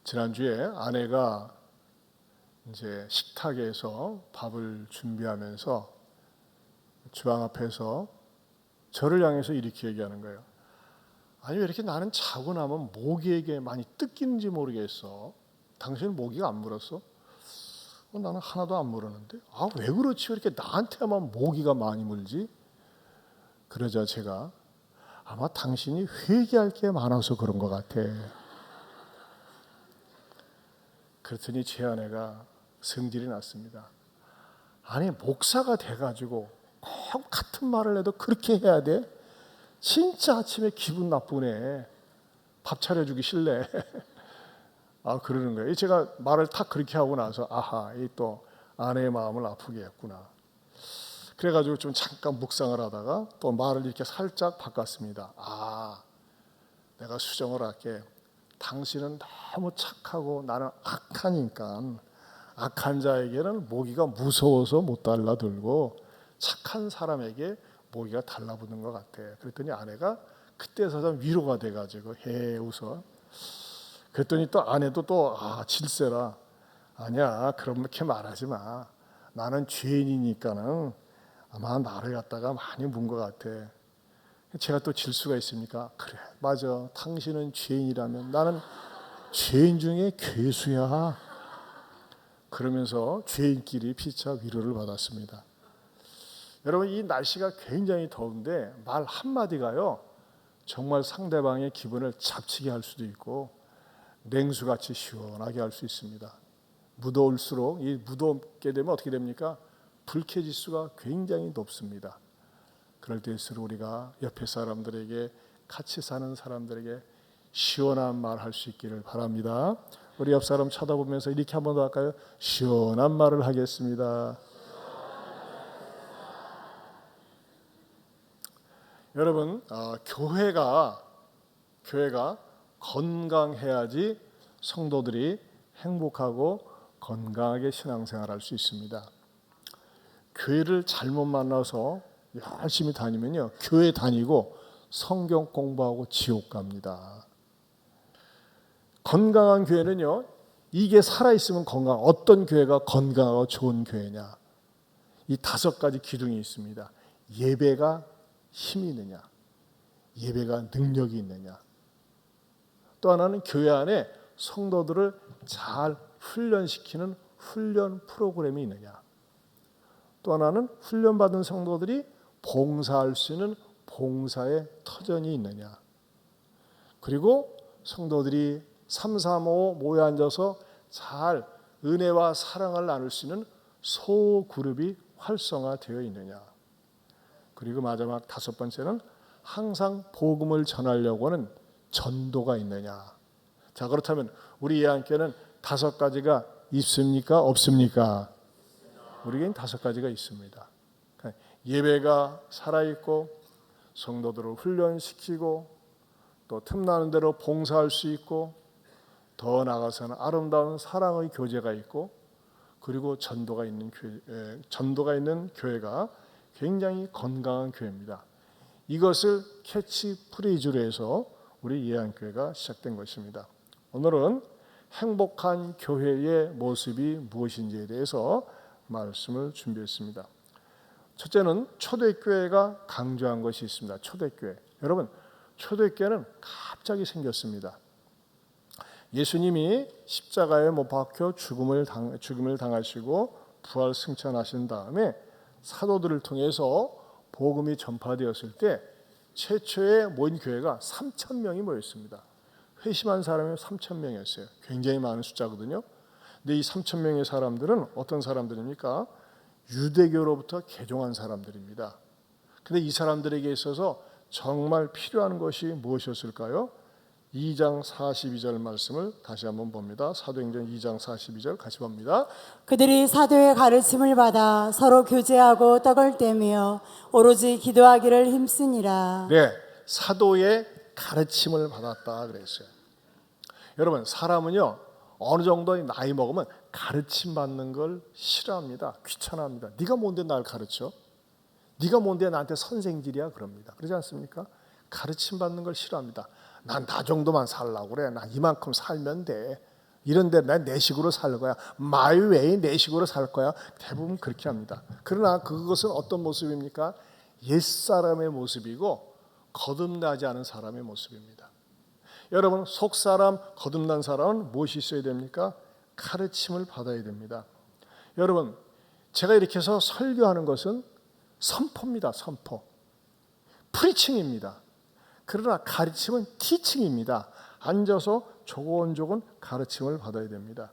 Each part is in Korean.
지난주에 아내가 이제 식탁에서 밥을 준비하면서 주방 앞에서 저를 향해서 이렇게 얘기하는 거예요. 아니 왜 이렇게 나는 자고 나면 모기에게 많이 뜯기는지 모르겠어. 당신은 모기가 안 물었어? 나는 하나도 안 물었는데. 왜 그렇지? 왜 이렇게 나한테만 모기가 많이 물지? 그러자 제가 아마 당신이 회개할 게 많아서 그런 것 같아. 그랬더니 제 아내가 성질이 났습니다. 아니 목사가 돼가지고 꼭 같은 말을 해도 그렇게 해야 돼? 진짜 아침에 기분 나쁘네. 밥 차려주기 싫네. 그러는 거예요. 제가 말을 딱 그렇게 하고 나서 이 또 아내의 마음을 아프게 했구나. 그래가지고 좀 잠깐 묵상을 하다가 또 말을 이렇게 살짝 바꿨습니다. 내가 수정을 할게. 당신은 너무 착하고 나는 악하니까 악한 자에게는 모기가 무서워서 못 달라들고 착한 사람에게 모기가 달라붙는 것 같아. 그랬더니 아내가 그때서 좀 위로가 돼가지고 웃어. 그랬더니 또 아내도 또 질세라. 아니야 그렇게 말하지 마. 나는 죄인이니까는 아마 나를 갖다가 많이 문 것 같아. 제가 또 질 수가 있습니까? 그래 맞아. 당신은 죄인이라면 나는 죄인 중에 괴수야. 그러면서 죄인끼리 피차 위로를 받았습니다. 여러분 이 날씨가 굉장히 더운데 말 한마디가요 정말 상대방의 기분을 잡치게 할 수도 있고 냉수같이 시원하게 할 수 있습니다. 무더울수록 이 무덥게 되면 어떻게 됩니까? 불쾌지수가 굉장히 높습니다. 그럴 때일수록 우리가 옆에 사람들에게 같이 사는 사람들에게 시원한 말 할 수 있기를 바랍니다. 우리 옆 사람 쳐다보면서 이렇게 한 번 더 할까요? 시원한 말을 하겠습니다. 여러분 교회가 건강해야지 성도들이 행복하고 건강하게 신앙생활할 수 있습니다. 교회를 잘못 만나서 열심히 다니면요 교회 다니고 성경 공부하고 지옥 갑니다. 건강한 교회는요 이게 살아있으면 건강. 어떤 교회가 건강하고 좋은 교회냐? 이 5가지 기둥이 있습니다. 예배가 힘이 있느냐, 예배가 능력이 있느냐, 또 하나는 교회 안에 성도들을 잘 훈련시키는 훈련 프로그램이 있느냐, 또 하나는 훈련받은 성도들이 봉사할 수 있는 봉사의 터전이 있느냐, 그리고 성도들이 335 모여 앉아서 잘 은혜와 사랑을 나눌 수 있는 소그룹이 활성화되어 있느냐, 그리고 마지막 5번째는 항상 복음을 전하려고 하는 전도가 있느냐. 자 그렇다면 우리 예안교회는 5가지가 있습니까? 없습니까? 우리에겐 5가지가 있습니다. 예배가 살아있고 성도들을 훈련시키고 또 틈나는 대로 봉사할 수 있고 더 나아가서는 아름다운 사랑의 교제가 있고 그리고 전도가 있는 교회가 굉장히 건강한 교회입니다. 이것을 캐치프레이즈로 해서 우리 예안교회가 시작된 것입니다. 오늘은 행복한 교회의 모습이 무엇인지에 대해서 말씀을 준비했습니다. 첫째는 초대교회가 강조한 것이 있습니다. 초대교회. 여러분 초대교회는 갑자기 생겼습니다. 예수님이 십자가에 못 박혀 죽음을 당하시고 부활 승천하신 다음에 사도들을 통해서 복음이 전파되었을 때 최초에 모인 교회가 3,000명이 모였습니다. 회심한 사람이 3,000명이었어요. 굉장히 많은 숫자거든요. 근데 이 3,000명의 사람들은 어떤 사람들입니까? 유대교로부터 개종한 사람들입니다. 근데 이 사람들에게 있어서 정말 필요한 것이 무엇이었을까요? 2장 42절 말씀을 다시 한번 봅니다. 사도행전 2장 42절 같이 봅니다. 그들이 사도의 가르침을 받아 서로 교제하고 떡을 떼며 오로지 기도하기를 힘쓰니라. 네, 사도의 가르침을 받았다 그랬어요. 여러분 사람은요 어느 정도 나이 먹으면 가르침 받는 걸 싫어합니다. 귀찮아합니다. 네가 뭔데 날 가르쳐? 네가 뭔데 나한테 선생질이야? 그럽니다. 그러지 않습니까? 가르침 받는 걸 싫어합니다. 난 나 정도만 살라고 그래. 난 이만큼 살면 돼. 이런데 난 내 식으로 살 거야. My way 내 식으로 살 거야. 대부분 그렇게 합니다. 그러나 그것은 어떤 모습입니까? 옛사람의 모습이고 거듭나지 않은 사람의 모습입니다. 여러분, 속사람, 거듭난 사람은 무엇이 있어야 됩니까? 가르침을 받아야 됩니다. 여러분, 제가 이렇게 해서 설교하는 것은 선포입니다. 선포. 프리칭입니다. 그러나 가르침은 티칭입니다. 앉아서 조곤조곤 가르침을 받아야 됩니다.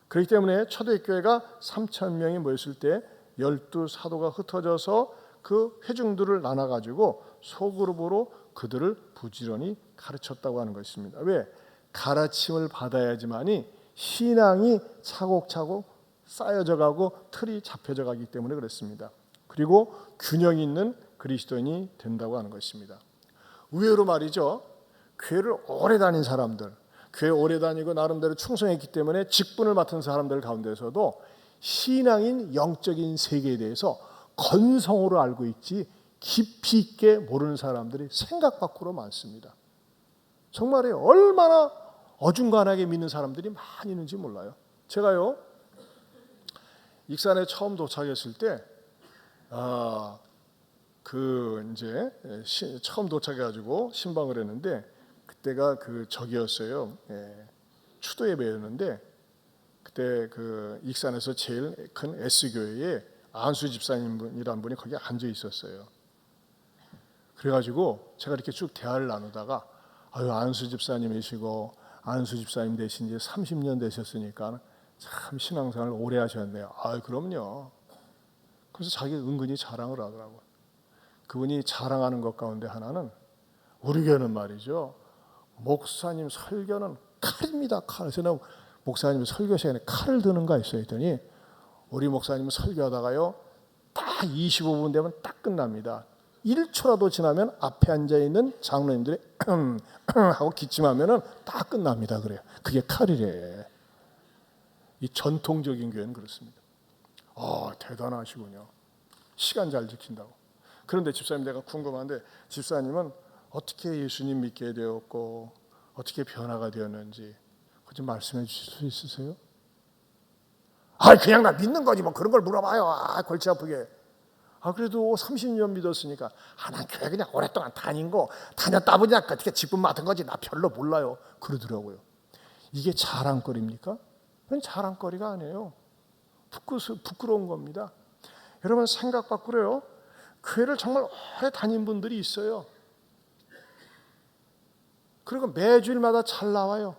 그렇기 때문에 초대교회가 3,000명이 모였을 때 12사도가 흩어져서 그 회중들을 나눠가지고 소그룹으로 그들을 부지런히 가르쳤다고 하는 것입니다. 왜? 가르침을 받아야지만이 신앙이 차곡차곡 쌓여져 가고 틀이 잡혀져 가기 때문에 그렇습니다. 그리고 균형 있는 그리스도인이 된다고 하는 것입니다. 의외로 말이죠. 교회를 오래 다닌 사람들, 교회 오래 다니고 나름대로 충성했기 때문에 직분을 맡은 사람들 가운데서도 신앙인 영적인 세계에 대해서 건성으로 알고 있지 깊이 있게 모르는 사람들이 생각 밖으로 많습니다. 정말이에요. 얼마나 어중간하게 믿는 사람들이 많이 있는지 몰라요. 제가요, 익산에 처음 도착했을 때, 처음 도착해가지고 신방을 했는데, 그때가 저기였어요. 추도 예배였는데, 그때 익산에서 제일 큰 S교회에 안수 집사님이라는 분이 거기 앉아 있었어요. 그래가지고 제가 이렇게 쭉 대화를 나누다가, 안수 집사님이시고 안수 집사님 되신 지 30년 되셨으니까 참 신앙생활을 오래 하셨네요. 그럼요. 그래서 자기 은근히 자랑을 하더라고요. 그분이 자랑하는 것 가운데 하나는 우리 교회는 말이죠. 목사님 설교는 칼입니다. 칼. 그래서 목사님 설교 시간에 칼을 드는가 했어요. 했더니 우리 목사님은 설교하다가요. 딱 25분 되면 딱 끝납니다. 1초라도 지나면 앞에 앉아있는 장로님들이 하고 기침하면 딱 끝납니다. 그래요. 그게 칼이래. 이 전통적인 교회는 그렇습니다. 대단하시군요. 시간 잘 지킨다고. 그런데 집사님, 내가 궁금한데 집사님은 어떻게 예수님 믿게 되었고 어떻게 변화가 되었는지 좀 말씀해 주실 수 있으세요? 그냥 나 믿는 거지 뭐 그런 걸 물어봐요. 골치 아프게. 그래도 30년 믿었으니까 난 교회 그냥 오랫동안 다녔다 보니까 어떻게 직분 맡은 거지 나 별로 몰라요. 그러더라고요. 이게 자랑거리입니까? 그건 자랑거리가 아니에요. 부끄러운 겁니다. 여러분, 생각 밖으로요. 교회를 정말 오래 다닌 분들이 있어요. 그리고 매주일마다 잘 나와요.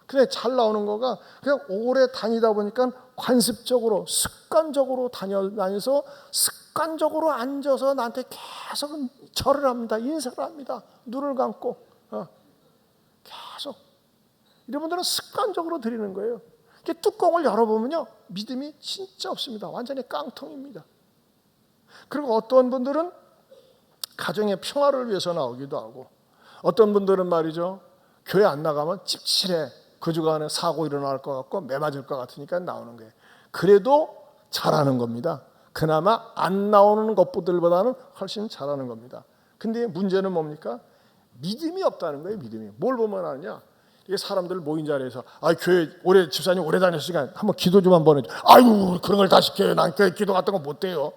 근데 잘 나오는 거가 그냥 오래 다니다 보니까 관습적으로 습관적으로 다녀서 습관적으로 앉아서 나한테 계속 절을 합니다. 인사를 합니다. 눈을 감고 계속. 이런 분들은 습관적으로 드리는 거예요. 뚜껑을 열어보면요, 믿음이 진짜 없습니다. 완전히 깡통입니다. 그리고 어떤 분들은 가정의 평화를 위해서 나오기도 하고, 어떤 분들은 말이죠, 교회 안 나가면 찝찝해. 그 주간에 사고 일어날 것 같고 매 맞을 것 같으니까 나오는 거예요. 그래도 잘하는 겁니다. 그나마 안 나오는 것들보다는 훨씬 잘하는 겁니다. 근데 문제는 뭡니까? 믿음이 없다는 거예요. 믿음이. 뭘 보면 아느냐? 이게 사람들 모인 자리에서 교회 집사님 오래 다녔으니까 한번 기도 좀 한번 해줘. 그런 걸 다 시켜요. 난 교회 기도 같은 거 못 돼요.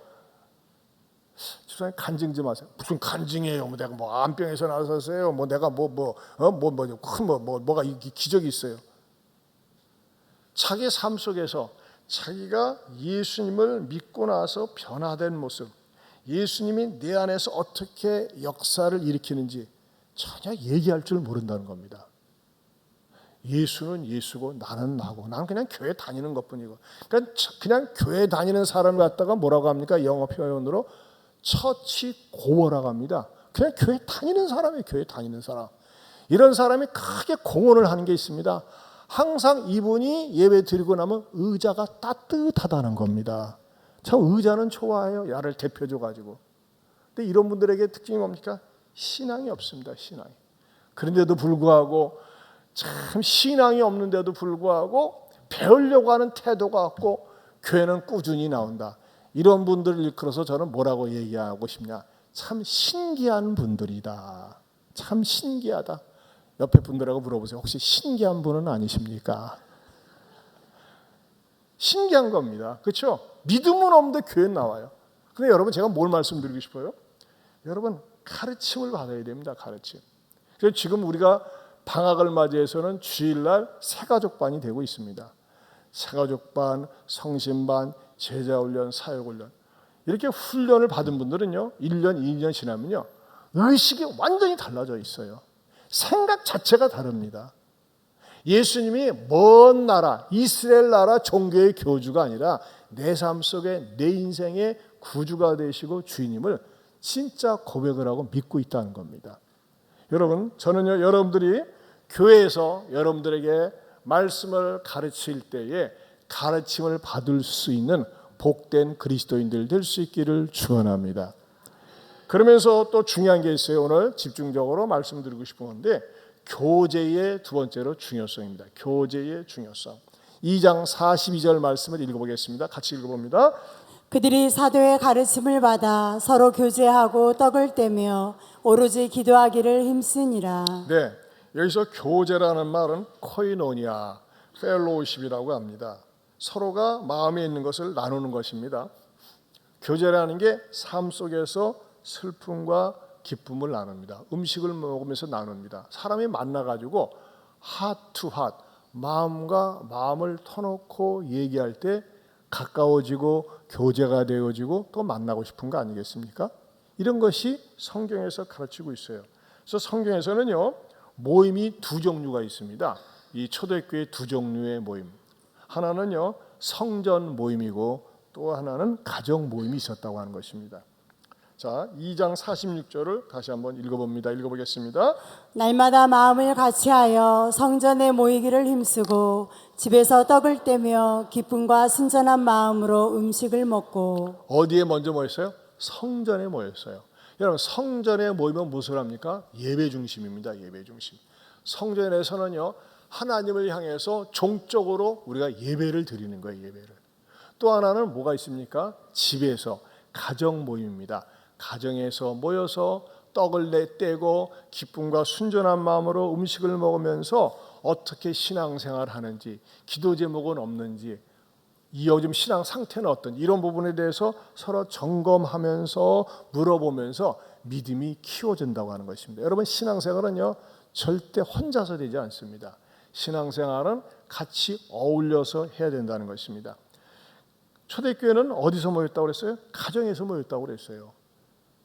집사님 간증 좀 하세요. 무슨 간증이에요? 내가 암병에서 나섰어요. 내가 뭐가 기적이 있어요. 자기 삶 속에서 자기가 예수님을 믿고 나서 변화된 모습, 예수님이 내 안에서 어떻게 역사를 일으키는지 전혀 얘기할 줄 모른다는 겁니다. 예수는 예수고 나는 나고, 나는 그냥 교회 다니는 것뿐이고. 그러니까 그냥 교회 다니는 사람을 갖다가 뭐라고 합니까? 영어 표현으로 처치 고어라고 합니다. 그냥 교회 다니는 사람이에요. 교회 다니는 사람. 이런 사람이 크게 공헌을 하는 게 있습니다. 항상 이분이 예배 드리고 나면 의자가 따뜻하다는 겁니다. 참 의자는 좋아해요. 나를 대표줘가지고. 근데 이런 분들에게 특징이 뭡니까? 신앙이 없습니다. 신앙이. 그런데도 불구하고, 참 신앙이 없는데도 불구하고 배우려고 하는 태도가 없고 교회는 꾸준히 나온다. 이런 분들을 일컬어서 저는 뭐라고 얘기하고 싶냐? 참 신기한 분들이다. 참 신기하다. 옆에 분들하고 물어보세요. 혹시 신기한 분은 아니십니까? 신기한 겁니다. 그렇죠? 믿음은 없는데 교회 나와요. 근데 여러분 제가 뭘 말씀드리고 싶어요? 여러분 가르침을 받아야 됩니다. 가르침. 그래서 지금 우리가 방학을 맞이해서는 주일날 새가족반이 되고 있습니다. 새가족반, 성신반, 제자훈련, 사역훈련 이렇게 훈련을 받은 분들은요 1년, 2년 지나면요 의식이 완전히 달라져 있어요. 생각 자체가 다릅니다. 예수님이 먼 나라, 이스라엘 나라 종교의 교주가 아니라 내 삶 속에 내 인생의 구주가 되시고 주인님을 진짜 고백을 하고 믿고 있다는 겁니다. 여러분, 저는요 여러분들이 교회에서 여러분들에게 말씀을 가르칠 때에 가르침을 받을 수 있는 복된 그리스도인들 될 수 있기를 축원합니다. 그러면서 또 중요한 게 있어요. 오늘 집중적으로 말씀드리고 싶은 건데 교제의 두 번째로 중요성입니다. 교제의 중요성. 2장 42절 말씀을 읽어보겠습니다. 같이 읽어봅니다. 그들이 사도의 가르침을 받아 서로 교제하고 떡을 떼며 오로지 기도하기를 힘쓰니라. 네, 여기서 교제라는 말은 코이노니아, 펠로우십이라고 합니다. 서로가 마음에 있는 것을 나누는 것입니다. 교제라는 게 삶 속에서 슬픔과 기쁨을 나눕니다. 음식을 먹으면서 나눕니다. 사람이 만나가지고 하트 핫 마음과 마음을 터놓고 얘기할 때 가까워지고 교제가 되어지고 또 만나고 싶은 거 아니겠습니까? 이런 것이 성경에서 가르치고 있어요. 그래서 성경에서는요 모임이 두 종류가 있습니다. 이 초대교회 두 종류의 모임. 하나는요 성전 모임이고 또 하나는 가정 모임이 있었다고 하는 것입니다. 자, 2장 46절을 다시 한번 읽어봅니다. 읽어보겠습니다. 날마다 마음을 같이하여 성전에 모이기를 힘쓰고 집에서 떡을 떼며 기쁨과 순전한 마음으로 음식을 먹고. 어디에 먼저 모였어요? 성전에 모였어요. 여러분 성전에 모이면 무엇을 합니까? 예배 중심입니다. 예배 중심. 성전에서는요 하나님을 향해서 종적으로 우리가 예배를 드리는 거예요. 예배를. 또 하나는 뭐가 있습니까? 집에서 가정 모임입니다. 가정에서 모여서 떡을 떼고 기쁨과 순전한 마음으로 음식을 먹으면서 어떻게 신앙생활을 하는지, 기도 제목은 없는지, 요즘 신앙 상태는 어떤지 이런 부분에 대해서 서로 점검하면서 물어보면서 믿음이 키워진다고 하는 것입니다. 여러분 신앙생활은요 절대 혼자서 되지 않습니다. 신앙생활은 같이 어울려서 해야 된다는 것입니다. 초대교회는 어디서 모였다고 그랬어요? 가정에서 모였다고 그랬어요.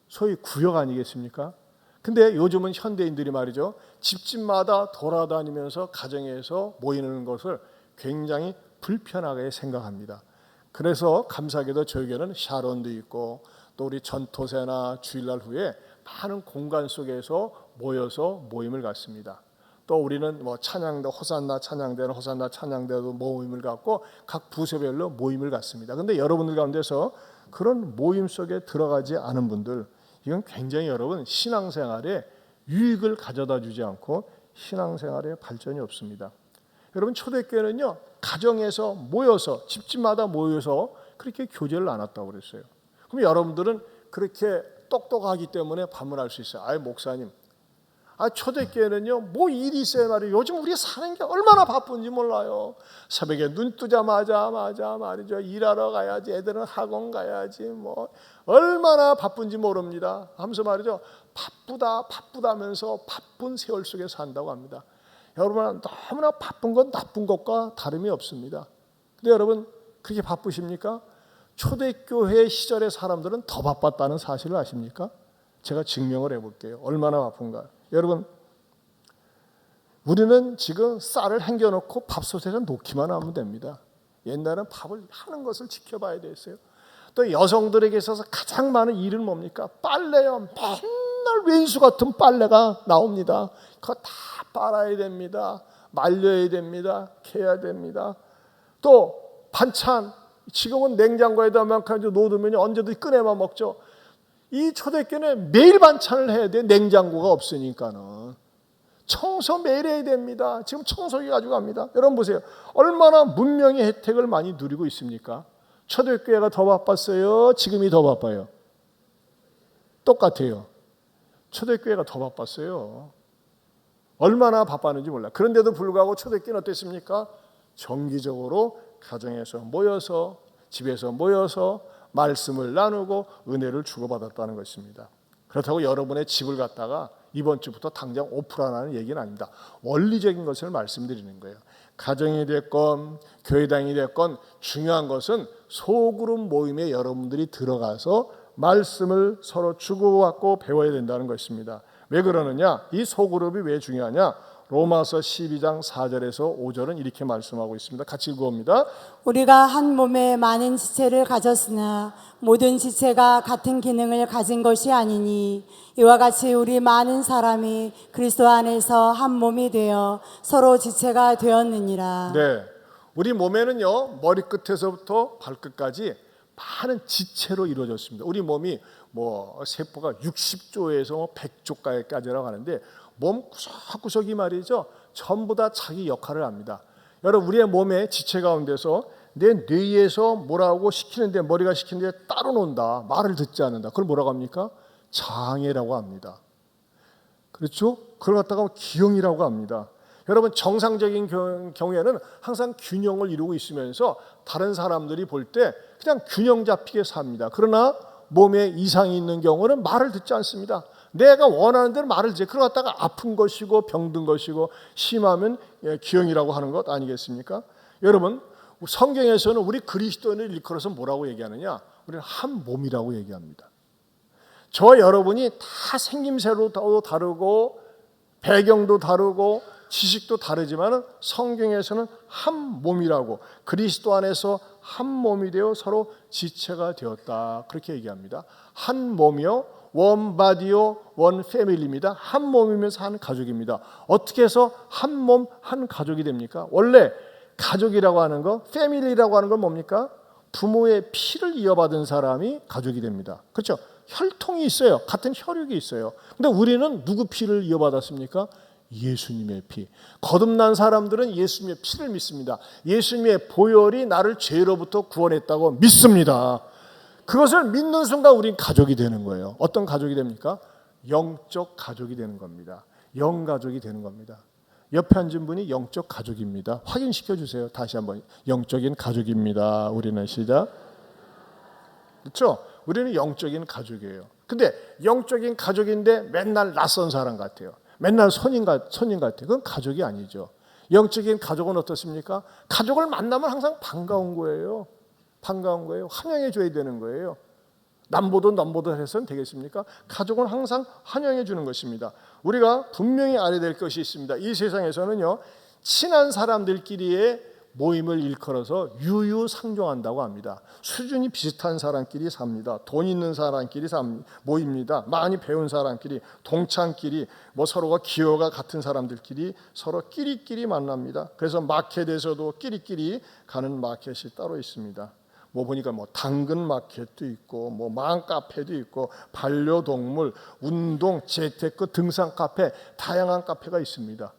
소위 구역 아니겠습니까? 근데 요즘은 현대인들이 말이죠. 집집마다 돌아다니면서 가정에서 모이는 것을 굉장히 불편하게 생각합니다. 그래서 감사하게도 저희 교회는 샤론도 있고 또 우리 전토세나 주일날 후에 많은 공간 속에서 모여서 모임을 갖습니다. 또 우리는 뭐 찬양대, 호산나 찬양대는 호산나 찬양대도 모임을 갖고 각 부서별로 모임을 갖습니다. 근데 여러분들 가운데서 그런 모임 속에 들어가지 않은 분들, 이건 굉장히 여러분 신앙생활에 유익을 가져다 주지 않고 신앙생활에 발전이 없습니다. 여러분 초대교회는요 가정에서 모여서 집집마다 모여서 그렇게 교제를 나눴다고 그랬어요. 그럼 여러분들은 그렇게 똑똑하기 때문에 반문할 수 있어요. 아이 목사님, 초대교회는요 뭐 일이 있어요 말이에요. 요즘 우리 사는 게 얼마나 바쁜지 몰라요. 새벽에 눈 뜨자마자 말이죠 일하러 가야지, 애들은 학원 가야지, 뭐 얼마나 바쁜지 모릅니다 하면서 말이죠 바쁘다면서 바쁜 세월 속에 산다고 합니다. 여러분 너무나 바쁜 건 나쁜 것과 다름이 없습니다. 근데 여러분 그렇게 바쁘십니까? 초대교회 시절의 사람들은 더 바빴다는 사실을 아십니까? 제가 증명을 해볼게요. 얼마나 바쁜가. 여러분 우리는 지금 쌀을 헹겨놓고 밥솥에서 놓기만 하면 됩니다. 옛날엔 밥을 하는 것을 지켜봐야 됐어요. 또 여성들에게 있어서 가장 많은 일은 뭡니까? 빨래요. 맨날 왼수 같은 빨래가 나옵니다. 그거 다 빨아야 됩니다. 말려야 됩니다. 캐야 됩니다. 또 반찬, 지금은 냉장고에다만 놓으면 언제든지 꺼내만 먹죠. 이 초대교회는 매일 반찬을 해야 돼. 냉장고가 없으니까는. 청소 매일 해야 됩니다. 지금 청소기 가지고 갑니다. 여러분 보세요. 얼마나 문명의 혜택을 많이 누리고 있습니까? 초대교회가 더 바빴어요? 지금이 더 바빠요? 똑같아요. 초대교회가 더 바빴어요. 얼마나 바빴는지 몰라. 그런데도 불구하고 초대교회는 어땠습니까? 정기적으로 가정에서 모여서, 집에서 모여서 말씀을 나누고 은혜를 주고받았다는 것입니다. 그렇다고 여러분의 집을 갖다가 이번 주부터 당장 오프라는 얘기는 아닙니다. 원리적인 것을 말씀드리는 거예요. 가정이 됐건 교회당이 됐건 중요한 것은 소그룹 모임에 여러분들이 들어가서 말씀을 서로 주고받고 배워야 된다는 것입니다. 왜 그러느냐? 이 소그룹이 왜 중요하냐? 로마서 12장 4절에서 5절은 이렇게 말씀하고 있습니다. 같이 읽어봅니다. 우리가 한 몸에 많은 지체를 가졌으나 모든 지체가 같은 기능을 가진 것이 아니니 이와 같이 우리 많은 사람이 그리스도 안에서 한 몸이 되어 서로 지체가 되었느니라. 네, 우리 몸에는요 머리끝에서부터 발끝까지 많은 지체로 이루어졌습니다. 우리 몸이 세포가 60조에서 100조까지라고 하는데 몸 구석구석이 말이죠 전부 다 자기 역할을 합니다. 여러분 우리의 몸의 지체 가운데서 내 뇌에서 뭐라고 시키는데 머리가 시키는데 따로 논다, 말을 듣지 않는다, 그걸 뭐라고 합니까? 장애라고 합니다. 그렇죠? 그걸 갖다가 기형이라고 합니다. 여러분 정상적인 경우에는 항상 균형을 이루고 있으면서 다른 사람들이 볼 때 그냥 균형 잡히게 삽니다. 그러나 몸에 이상이 있는 경우는 말을 듣지 않습니다. 내가 원하는 대로 말을 듣지. 그걸 갖다가 아픈 것이고 병든 것이고 심하면 기형이라고 하는 것 아니겠습니까? 여러분 성경에서는 우리 그리스도인을 일컬어서 뭐라고 얘기하느냐? 우리는 한 몸이라고 얘기합니다. 저와 여러분이 다 생김새도 다르고 배경도 다르고 지식도 다르지만 성경에서는 한 몸이라고, 그리스도 안에서 한 몸이 되어 서로 지체가 되었다, 그렇게 얘기합니다. 한 몸이요, 원 바디요, 원 패밀리입니다. 한 몸이면서 한 가족입니다. 어떻게 해서 한 몸, 한 가족이 됩니까? 원래 가족이라고 하는 거, 패밀리라고 하는 건 뭡니까? 부모의 피를 이어받은 사람이 가족이 됩니다. 그렇죠? 혈통이 있어요. 같은 혈육이 있어요. 근데 우리는 누구 피를 이어받았습니까? 예수님의 피. 거듭난 사람들은 예수님의 피를 믿습니다. 예수님의 보혈이 나를 죄로부터 구원했다고 믿습니다. 그것을 믿는 순간 우린 가족이 되는 거예요. 어떤 가족이 됩니까? 영적 가족이 되는 겁니다. 영가족이 되는 겁니다. 옆에 앉은 분이 영적 가족입니다. 확인시켜 주세요. 다시 한번. 영적인 가족입니다. 우리는 시작. 그렇죠? 우리는 영적인 가족이에요. 근데 영적인 가족인데 맨날 낯선 사람 같아요. 맨날 손님 같아요. 그건 가족이 아니죠. 영적인 가족은 어떻습니까? 가족을 만나면 항상 반가운 거예요. 반가운 거예요. 환영해 줘야 되는 거예요. 남보듯 해서는 되겠습니까? 가족은 항상 환영해 주는 것입니다. 우리가 분명히 알아야 될 것이 있습니다. 이 세상에서는요, 친한 사람들끼리의 모임을 일컬어서 유유상종한다고 합니다. 수준이 비슷한 사람끼리 삽니다. 돈 있는 사람끼리 모입니다. 많이 배운 사람끼리, 동창끼리, 서로가 기호가 같은 사람들끼리 서로 끼리끼리 만납니다. 그래서 마켓에서도 끼리끼리 가는 마켓이 따로 있습니다. 보니까 당근 마켓도 있고 마음카페도 있고 반려동물, 운동, 재테크, 등산 카페, 다양한 카페가 있습니다.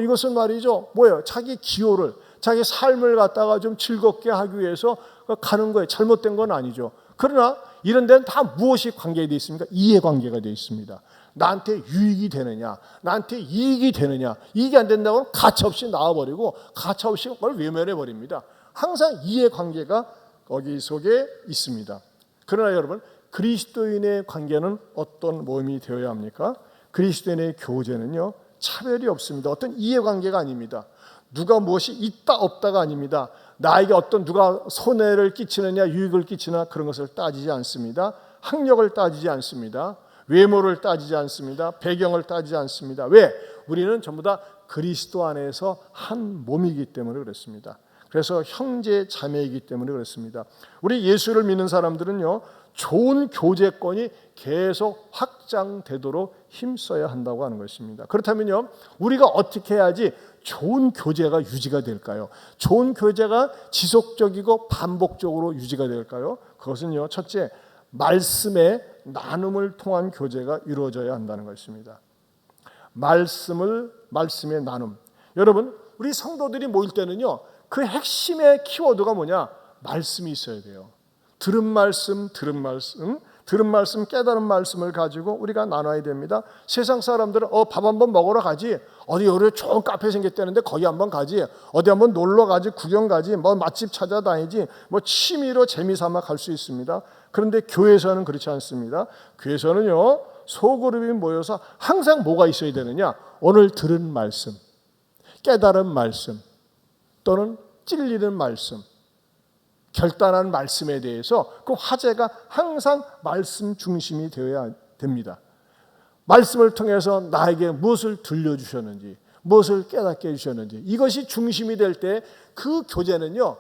이것은 말이죠. 자기 기호를, 자기 삶을 갖다가 좀 즐겁게 하기 위해서 가는 거예요. 잘못된 건 아니죠. 그러나 이런 데는 다 무엇이 관계되어 있습니까? 이해관계가 되어 있습니다. 나한테 유익이 되느냐, 나한테 이익이 되느냐. 이익이 안 된다고는 가차없이 나와버리고 가차없이 그걸 외면해버립니다. 항상 이해관계가 거기 속에 있습니다. 그러나 여러분, 그리스도인의 관계는 어떤 모임이 되어야 합니까? 그리스도인의 교제는요, 차별이 없습니다. 어떤 이해관계가 아닙니다. 누가 무엇이 있다 없다가 아닙니다. 나에게 누가 손해를 끼치느냐 유익을 끼치나 그런 것을 따지지 않습니다. 학력을 따지지 않습니다. 외모를 따지지 않습니다. 배경을 따지지 않습니다. 왜? 우리는 전부 다 그리스도 안에서 한 몸이기 때문에 그렇습니다. 그래서 형제 자매이기 때문에 그렇습니다. 우리 예수를 믿는 사람들은요, 좋은 교제권이 계속 확장되도록 힘써야 한다고 하는 것입니다. 그렇다면요, 우리가 어떻게 해야지 좋은 교제가 유지가 될까요? 좋은 교제가 지속적이고 반복적으로 유지가 될까요? 그것은요, 첫째, 말씀의 나눔을 통한 교제가 이루어져야 한다는 것입니다. 말씀의 나눔. 여러분, 우리 성도들이 모일 때는요, 그 핵심의 키워드가 뭐냐? 말씀이 있어야 돼요. 들은 말씀, 들은 말씀, 깨달은 말씀을 가지고 우리가 나눠야 됩니다. 세상 사람들은 밥 한번 먹으러 가지, 어디 여기 좋은 카페 생겼다는데 거기 한번 가지, 어디 한번 놀러 가지, 구경 가지, 뭐 맛집 찾아다니지, 뭐 취미로 재미삼아 갈 수 있습니다. 그런데 교회에서는 그렇지 않습니다. 교회에서는요, 소그룹이 모여서 항상 뭐가 있어야 되느냐? 오늘 들은 말씀, 깨달은 말씀, 또는 찔리는 말씀, 결단한 말씀에 대해서 그 화제가 항상 말씀 중심이 되어야 됩니다. 말씀을 통해서 나에게 무엇을 들려주셨는지, 무엇을 깨닫게 해주셨는지, 이것이 중심이 될 때 그 교제는요,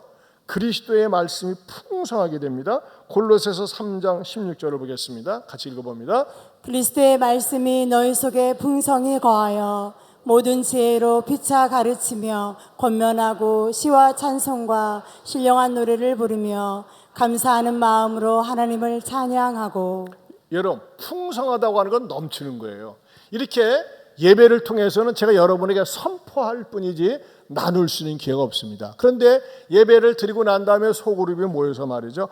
그리스도의 말씀이 풍성하게 됩니다. 골로새서 3장 16절을 보겠습니다. 같이 읽어봅니다. 그리스도의 말씀이 너희 속에 풍성히 거하여 모든 지혜로 피차 가르치며 권면하고 시와 찬송과 신령한 노래를 부르며 감사하는 마음으로 하나님을 찬양하고. 여러분, 풍성하다고 하는 건 넘치는 거예요. 이렇게 예배를 통해서는 제가 여러분에게 선포할 뿐이지 나눌 수 있는 기회가 없습니다. 그런데 예배를 드리고 난 다음에 소그룹이 모여서 말이죠,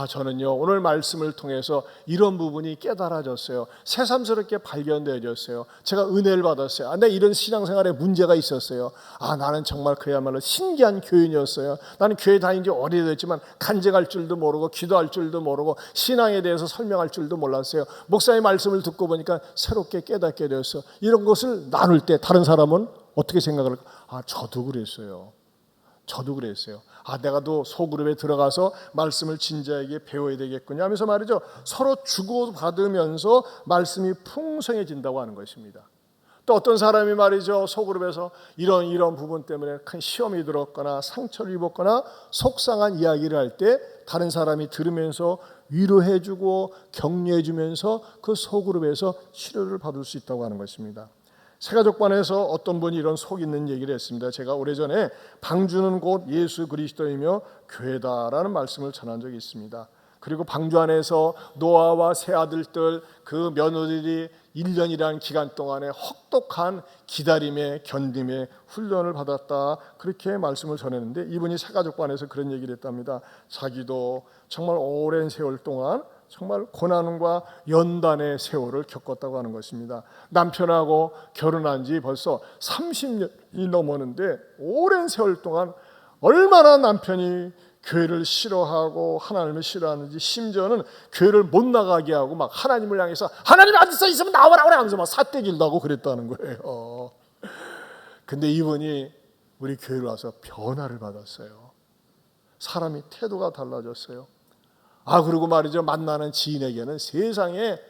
저는요 오늘 말씀을 통해서 이런 부분이 깨달아졌어요. 새삼스럽게 발견되어졌어요. 제가 은혜를 받았어요. 내가 이런 신앙생활에 문제가 있었어요. 나는 정말 그야말로 신기한 교인이었어요. 나는 교회 다닌 지 오래됐지만 간증할 줄도 모르고 기도할 줄도 모르고 신앙에 대해서 설명할 줄도 몰랐어요. 목사의 말씀을 듣고 보니까 새롭게 깨닫게 되었어. 이런 것을 나눌 때 다른 사람은 어떻게 생각을 할까? 저도 그랬어요. 저도 그랬어요. 내가 또 소그룹에 들어가서 말씀을 진지하게 배워야 되겠군요 하면서 말이죠, 서로 주고받으면서 말씀이 풍성해진다고 하는 것입니다. 또 어떤 사람이 말이죠, 소그룹에서 이런 부분 때문에 큰 시험이 들었거나 상처를 입었거나 속상한 이야기를 할 때 다른 사람이 들으면서 위로해주고 격려해주면서 그 소그룹에서 치료를 받을 수 있다고 하는 것입니다. 새가족반에서 어떤 분이 이런 속 있는 얘기를 했습니다. 제가 오래전에 방주는 곧 예수 그리스도이며 교회다라는 말씀을 전한 적이 있습니다. 그리고 방주 안에서 노아와 세 아들들, 그 며느리들이 1년이라는 기간 동안에 혹독한 기다림에 견딤에 훈련을 받았다, 그렇게 말씀을 전했는데, 이분이 새가족반에서 그런 얘기를 했답니다. 자기도 정말 오랜 세월 동안 정말 고난과 연단의 세월을 겪었다고 하는 것입니다. 남편하고 결혼한 지 벌써 30년이 넘었는데 오랜 세월 동안 얼마나 남편이 교회를 싫어하고 하나님을 싫어하는지, 심지어는 교회를 못 나가게 하고 막 하나님을 향해서 하나님 어디서 있으면 나오라 그래 하면서 막 삿대질도 하고 그랬다는 거예요. 근데 이분이 우리 교회로 와서 변화를 받았어요. 사람이 태도가 달라졌어요. 그리고 말이죠, 만나는 지인에게는 세상에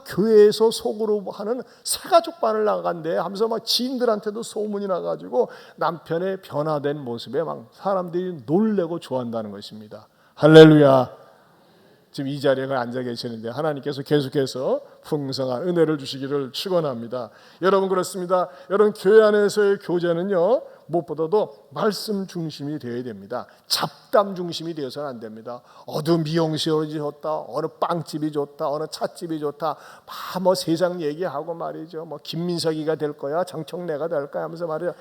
교회에서 속으로 하는 새가족반을 나간대 하면서 막 지인들한테도 소문이 나가지고 남편의 변화된 모습에 막 사람들이 놀래고 좋아한다는 것입니다. 할렐루야. 지금 이 자리에 앉아 계시는데 하나님께서 계속해서 풍성한 은혜를 주시기를 축원합니다. 여러분, 그렇습니다. 여러분, 교회 안에서의 교제는요, 무엇보다도 말씀 중심이 되어야 됩니다. 잡담 중심이 되어서는 안 됩니다. 어느 미용실이 좋다, 어느 빵집이 좋다, 어느 찻집이 좋다, 뭐 세상 얘기하고 말이죠, 뭐 김민석이가 될 거야, 정청래가 될 거야 하면서 말이죠,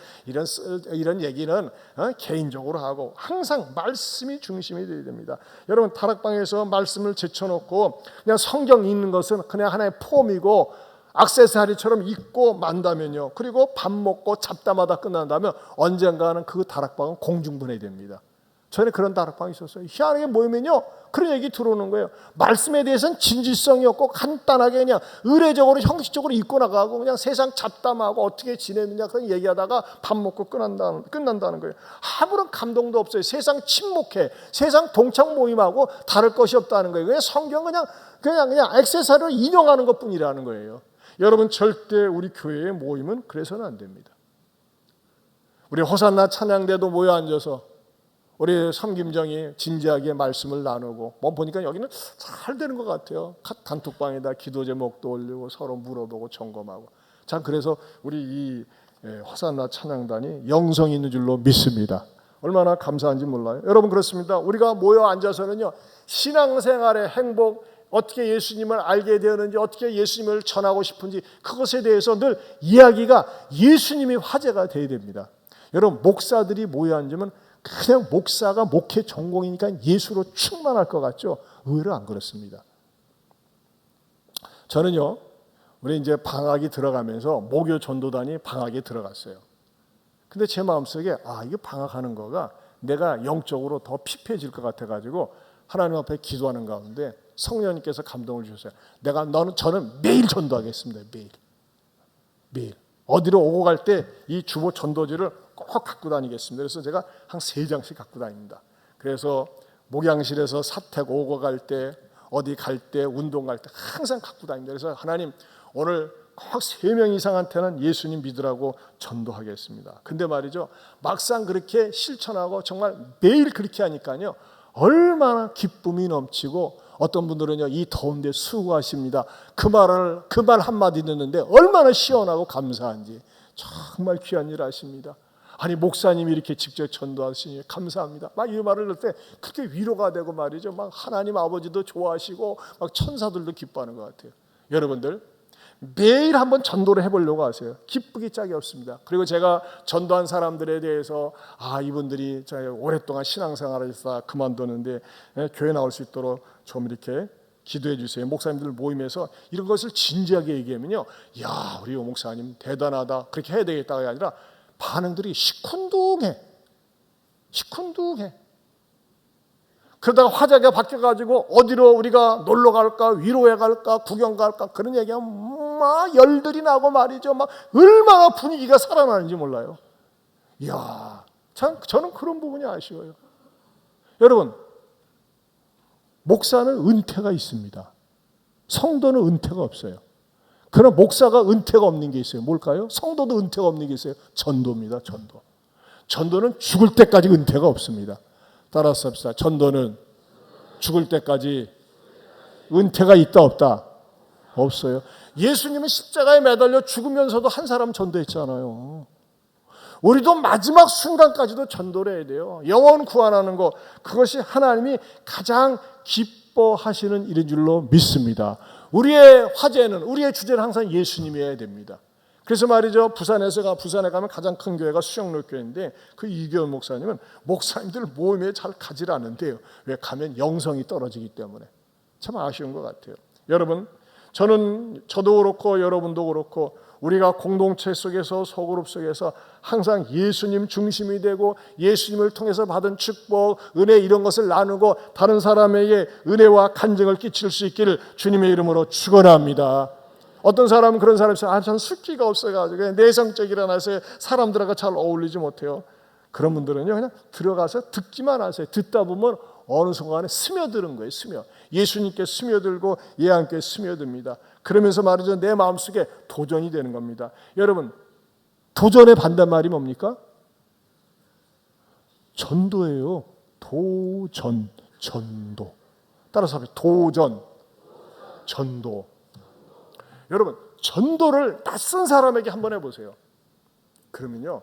이런 얘기는 개인적으로 하고 항상 말씀이 중심이 되어야 됩니다. 여러분, 다락방에서 말씀을 제쳐놓고 그냥 성경 읽는 것은 그냥 하나의 폼이고 액세서리처럼 입고 만다면요, 그리고 밥 먹고 잡담하다 끝난다면 언젠가는 그 다락방은 공중분해 됩니다. 전에 그런 다락방이 있었어요. 희한하게 모이면요, 그런 얘기 들어오는 거예요. 말씀에 대해서는 진실성이 없고 간단하게 그냥 의례적으로 형식적으로 입고 나가고 그냥 세상 잡담하고 어떻게 지내느냐 그런 얘기하다가 밥 먹고 끝난다는 거예요. 아무런 감동도 없어요. 세상 침묵해. 세상 동창 모임하고 다를 것이 없다는 거예요. 그냥 성경 그냥 액세서리로 인용하는 것뿐이라는 거예요. 여러분, 절대 우리 교회의 모임은 그래서는 안 됩니다. 우리 호산나 찬양대도 모여 앉아서 우리 섬김정이 진지하게 말씀을 나누고, 보니까 여기는 잘 되는 것 같아요. 단톡방에다 기도 제목도 올리고 서로 물어보고 점검하고. 참, 그래서 우리 이 호산나 찬양단이 영성이 있는 줄로 믿습니다. 얼마나 감사한지 몰라요. 여러분, 그렇습니다. 우리가 모여 앉아서는요, 신앙생활의 행복, 어떻게 예수님을 알게 되었는지, 어떻게 예수님을 전하고 싶은지, 그것에 대해서 늘 이야기가 예수님이 화제가 되어야 됩니다. 여러분, 목사들이 모여 앉으면 그냥 목사가 목회 전공이니까 예수로 충만할 것 같죠? 의외로 안 그렇습니다. 저는요, 우리 이제 방학이 들어가면서 목요 전도단이 방학에 들어갔어요. 근데 제 마음속에 이게 방학하는 거가 내가 영적으로 더 피폐해질 것 같아가지고 하나님 앞에 기도하는 가운데 성령님께서 감동을 주셨어요. 저는 매일 전도하겠습니다. 매일. 어디로 오고 갈 때 이 주보 전도지를 꼭 갖고 다니겠습니다. 그래서 제가 한 3장씩 갖고 다닙니다. 그래서 목양실에서 사택 오고 갈 때, 어디 갈 때, 운동 갈 때 항상 갖고 다닙니다. 그래서 하나님 오늘 꼭 3명 이상한테는 예수님 믿으라고 전도하겠습니다. 근데 말이죠, 막상 그렇게 실천하고 정말 매일 그렇게 하니까요, 얼마나 기쁨이 넘치고, 어떤 분들은요, 이 더운데 수고하십니다. 그 말 한마디 듣는데 얼마나 시원하고 감사한지. 정말 귀한 일 하십니다. 아니, 목사님이 이렇게 직접 전도하시니 감사합니다. 막 이 말을 할 때 그렇게 위로가 되고 말이죠. 막 하나님 아버지도 좋아하시고 막 천사들도 기뻐하는 것 같아요. 여러분들 매일 한번 전도를 해보려고 하세요. 기쁘기 짝이 없습니다. 그리고 제가 전도한 사람들에 대해서 이분들이 오랫동안 신앙생활을 해서 그만두는데 교회 나올 수 있도록 좀 이렇게 기도해 주세요. 목사님들 모임에서 이런 것을 진지하게 얘기하면요, 야, 우리 목사님 대단하다, 그렇게 해야 되겠다가 아니라 반응들이 시큰둥해. 그러다가 화제가 바뀌어가지고 어디로 우리가 놀러 갈까, 위로해 갈까, 구경 갈까, 그런 얘기하면 막 열들이 나고 말이죠. 막 얼마나 분위기가 살아나는지 몰라요. 이야, 저는 그런 부분이 아쉬워요. 여러분, 목사는 은퇴가 있습니다. 성도는 은퇴가 없어요. 그러나 목사가 은퇴가 없는 게 있어요. 뭘까요? 성도도 은퇴가 없는 게 있어요. 전도입니다. 전도는 죽을 때까지 은퇴가 없습니다. 따라서 합시다. 전도는 죽을 때까지 은퇴가 있다 없다? 없어요. 예수님은 십자가에 매달려 죽으면서도 한 사람 전도했잖아요. 우리도 마지막 순간까지도 전도를 해야 돼요. 영혼 구원하는 것, 그것이 하나님이 가장 기뻐하시는 일인 줄로 믿습니다. 우리의 화제는, 우리의 주제는 항상 예수님이어야 됩니다. 그래서 말이죠, 부산에 가면 가장 큰 교회가 수영로교회인데 그 이규현 목사님은 목사님들 모임에 잘 가지 않는데요. 왜? 가면 영성이 떨어지기 때문에. 참 아쉬운 것 같아요. 여러분, 저도 그렇고 여러분도 그렇고 우리가 공동체 속에서, 소그룹 속에서 항상 예수님 중심이 되고 예수님을 통해서 받은 축복, 은혜, 이런 것을 나누고 다른 사람에게 은혜와 간증을 끼칠 수 있기를 주님의 이름으로 축원합니다. 어떤 사람은 그런 사람이 있어요. 전 숫기가 없어가지고 내성적이라 해서 사람들하고 잘 어울리지 못해요. 그런 분들은요, 그냥 들어가서 듣기만 하세요. 듣다 보면 어느 순간에 스며드는 거예요. 예수님께 스며들고 예수님께 스며듭니다. 그러면서 말이죠, 내 마음속에 도전이 되는 겁니다. 여러분, 도전의 반대말이 뭡니까? 전도예요. 전도. 따라서 합시다. 전도. 여러분, 전도를 낯선 사람에게 한번 해보세요. 그러면요,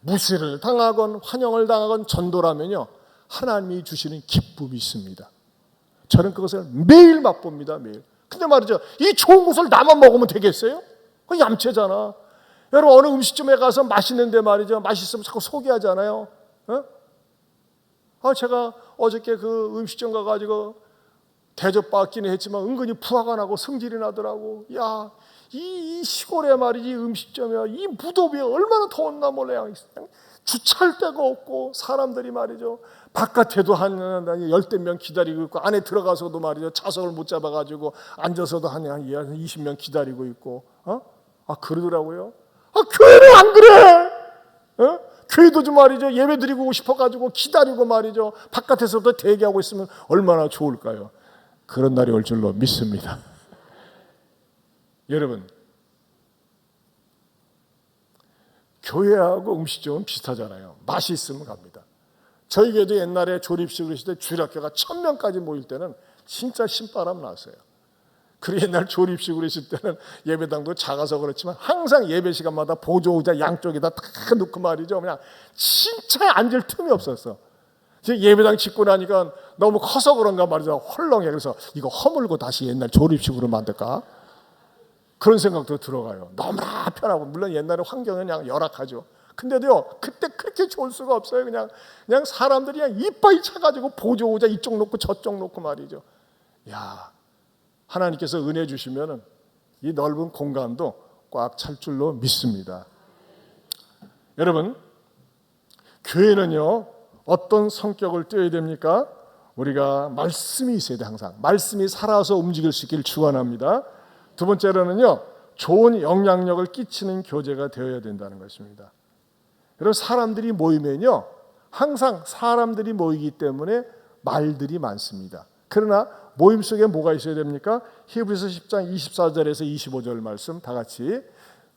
무시를 당하건 환영을 당하건 전도라면요, 하나님이 주시는 기쁨이 있습니다. 저는 그것을 매일 맛봅니다. 매일. 근데 말이죠, 이 좋은 것을 나만 먹으면 되겠어요? 그건 얌체잖아. 여러분, 어느 음식점에 가서 맛있는데 말이죠, 맛있으면 자꾸 소개하잖아요. 제가 어저께 그 음식점 가가지고 대접받기는 했지만 은근히 부화가 나고 성질이 나더라고. 야, 이 시골에 말이지, 음식점이야, 이 무더위에 얼마나 더웠나 몰라요. 주차할 데가 없고 사람들이 말이죠, 바깥에도 한 열댓 명 기다리고 있고 안에 들어가서도 말이죠, 좌석을 못 잡아가지고 앉아서도 한 20명 기다리고 있고. 그러더라고요. 교회는 안 그래. 교회도 좀 말이죠, 예배 드리고 싶어가지고 기다리고 말이죠, 바깥에서도 대기하고 있으면 얼마나 좋을까요? 그런 날이 올 줄로 믿습니다. 여러분, 교회하고 음식점은 비슷하잖아요. 맛이 있으면 갑니다. 저희 교회도 옛날에 조립식으로 했을 때 주일학교가 1000명까지 모일 때는 진짜 신바람 났어요. 그리고 옛날 조립식으로 했을 때는 예배당도 작아서 그렇지만 항상 예배 시간마다 보조의자 양쪽에다 다 놓고 말이죠, 그냥 진짜 앉을 틈이 없었어. 예배당 짓고 나니까 너무 커서 그런가 말이죠, 헐렁해. 그래서 이거 허물고 다시 옛날 조립식으로 만들까? 그런 생각도 들어가요. 너무나 편하고, 물론 옛날에 환경은 그냥 열악하죠. 근데도요, 그때 그렇게 좋을 수가 없어요. 그냥 사람들이 그냥 이빨이 차가지고 보조의자 이쪽 놓고 저쪽 놓고 말이죠. 야, 하나님께서 은혜 주시면은 이 넓은 공간도 꽉 찰 줄로 믿습니다. 여러분, 교회는요 어떤 성격을 띄어야 됩니까? 우리가 말씀이 있어야 돼. 항상 말씀이 살아서 움직일 수 있기를 축원합니다. 두 번째로는요 좋은 영향력을 끼치는 교제가 되어야 된다는 것입니다. 여러분, 사람들이 모이면요 항상 사람들이 모이기 때문에 말들이 많습니다. 그러나 모임 속에 뭐가 있어야 됩니까? 히브리서 10장 24절에서 25절 말씀 다 같이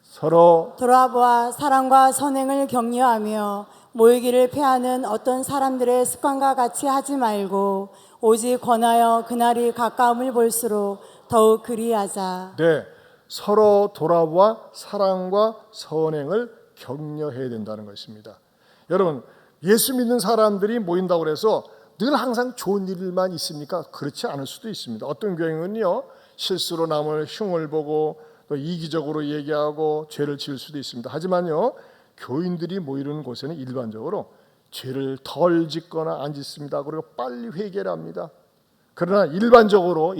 서로 돌아보아 사랑과 선행을 격려하며 모이기를 패하는 어떤 사람들의 습관과 같이 하지 말고 오직 권하여 그날이 가까움을 볼수록 더욱 그리하자. 네, 서로 돌아보아 사랑과 선행을 격려해야 된다는 것입니다. 여러분, 예수 믿는 사람들이 모인다고 해서 늘 항상 좋은 일만 있습니까? 그렇지 않을 수도 있습니다. 어떤 교회는요 실수로 남을 흉을 보고 또 이기적으로 얘기하고 죄를 지을 수도 있습니다. 하지만요 교인들이 모이는 곳에는 일반적으로 죄를 덜 짓거나 안 짓습니다. 그리고 빨리 회개를 합니다. 그러나 일반적으로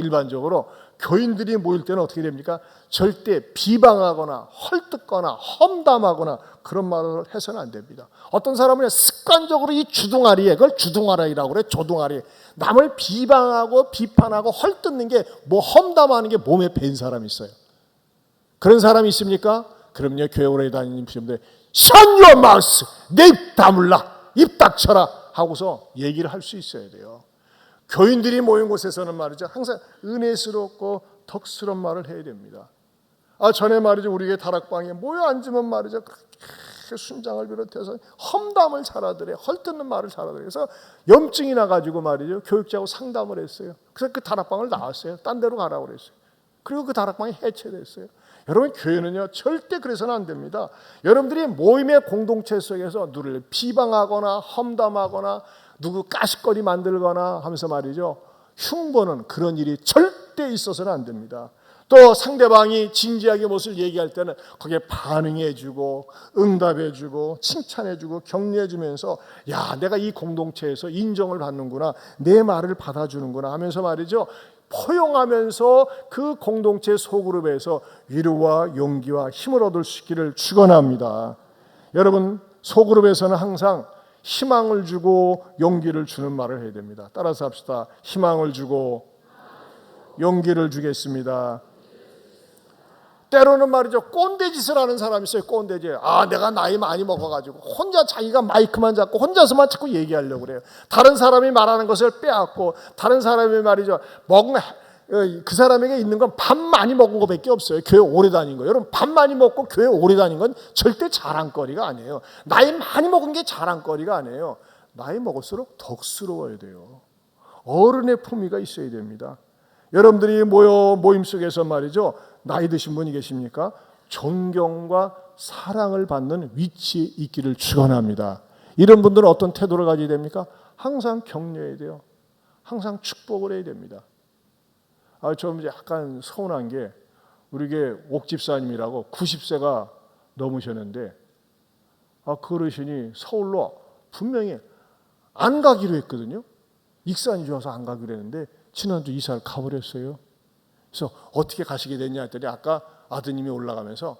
교인들이 모일 때는 어떻게 됩니까? 절대 비방하거나 헐뜯거나 험담하거나 그런 말을 해서는 안 됩니다. 어떤 사람은 습관적으로 이 주둥아리에, 그걸 주둥아리라고 그래. 조둥아리. 남을 비방하고 비판하고 헐뜯는 게 뭐 험담하는 게 몸에 밴 사람이 있어요. 그런 사람이 있습니까? 그럼요, 교회 오래 다니는 분들 Shut your mouth! 내 입 다물라! 입 닥쳐라! 하고서 얘기를 할 수 있어야 돼요. 교인들이 모인 곳에서는 말이죠 항상 은혜스럽고 덕스러운 말을 해야 됩니다. 전에 말이죠 우리 교회 다락방에 모여 앉으면 말이죠 그렇게 순장을 비롯해서 험담을 잘하더래. 헐뜯는 말을 잘하더래. 그래서 염증이 나가지고 말이죠 교육자하고 상담을 했어요. 그래서 그 다락방을 나왔어요. 딴 데로 가라고 그랬어요. 그리고 그 다락방이 해체됐어요. 여러분, 교회는요 절대 그래서는 안 됩니다. 여러분들이 모임의 공동체 속에서 누구를 비방하거나 험담하거나 누구 까십거리 만들거나 하면서 말이죠 흉보는 그런 일이 절대 있어서는 안 됩니다. 또 상대방이 진지하게 무엇을 얘기할 때는 거기에 반응해주고 응답해주고 칭찬해주고 격려해주면서 야, 내가 이 공동체에서 인정을 받는구나, 내 말을 받아주는구나 하면서 말이죠 포용하면서 그 공동체 소그룹에서 위로와 용기와 힘을 얻을 수 있기를 축원합니다. 여러분, 소그룹에서는 항상 희망을 주고 용기를 주는 말을 해야 됩니다. 따라서 합시다. 희망을 주고 용기를 주겠습니다. 때로는 말이죠 꼰대짓을 하는 사람이 있어요. 꼰대짓. 내가 나이 많이 먹어가지고 혼자 자기가 마이크만 잡고 혼자서만 자꾸 얘기하려고 그래요. 다른 사람이 말하는 것을 빼앗고 다른 사람이 말이죠 먹은 그 사람에게 있는 건 밥 많이 먹은 것밖에 없어요. 교회 오래 다닌 거. 여러분, 밥 많이 먹고 교회 오래 다닌 건 절대 자랑거리가 아니에요. 나이 많이 먹은 게 자랑거리가 아니에요. 나이 먹을수록 덕스러워야 돼요. 어른의 품위가 있어야 됩니다. 여러분들이 모임 속에서 말이죠 나이 드신 분이 계십니까? 존경과 사랑을 받는 위치에 있기를 축원합니다. 이런 분들은 어떤 태도를 가져야 됩니까? 항상 격려해야 돼요. 항상 축복을 해야 됩니다. 좀 약간 서운한 게 우리 교회 옥집사님이라고 90세가 넘으셨는데 그 어르신이 서울로 분명히 안 가기로 했거든요. 익산이 좋아서 안 가기로 했는데 지난주 이사를 가버렸어요. 그래서 어떻게 가시게 됐냐 했더니 아까 아드님이 올라가면서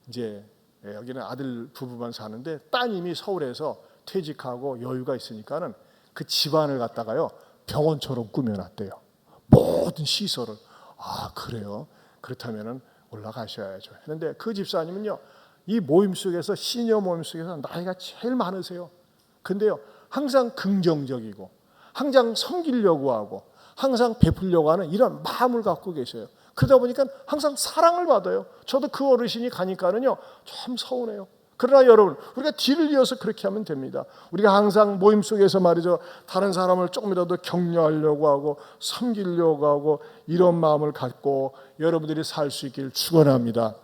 이제 여기는 아들 부부만 사는데 따님이 서울에서 퇴직하고 여유가 있으니까는 그 집안을 갖다가요 병원처럼 꾸며놨대요. 모든 시설을. 그래요? 그렇다면은 올라가셔야죠 했는데 그 집사님은요 이 모임 속에서 시니어 모임 속에서 나이가 제일 많으세요. 근데요 항상 긍정적이고 항상 섬기려고 하고 항상 베풀려고 하는 이런 마음을 갖고 계셔요. 그러다 보니까 항상 사랑을 받아요. 저도 그 어르신이 가니까는요 참 서운해요. 그러나 여러분, 우리가 뒤를 이어서 그렇게 하면 됩니다. 우리가 항상 모임 속에서 말이죠 다른 사람을 조금이라도 격려하려고 하고 섬기려고 하고 이런 마음을 갖고 여러분들이 살 수 있기를 축원합니다.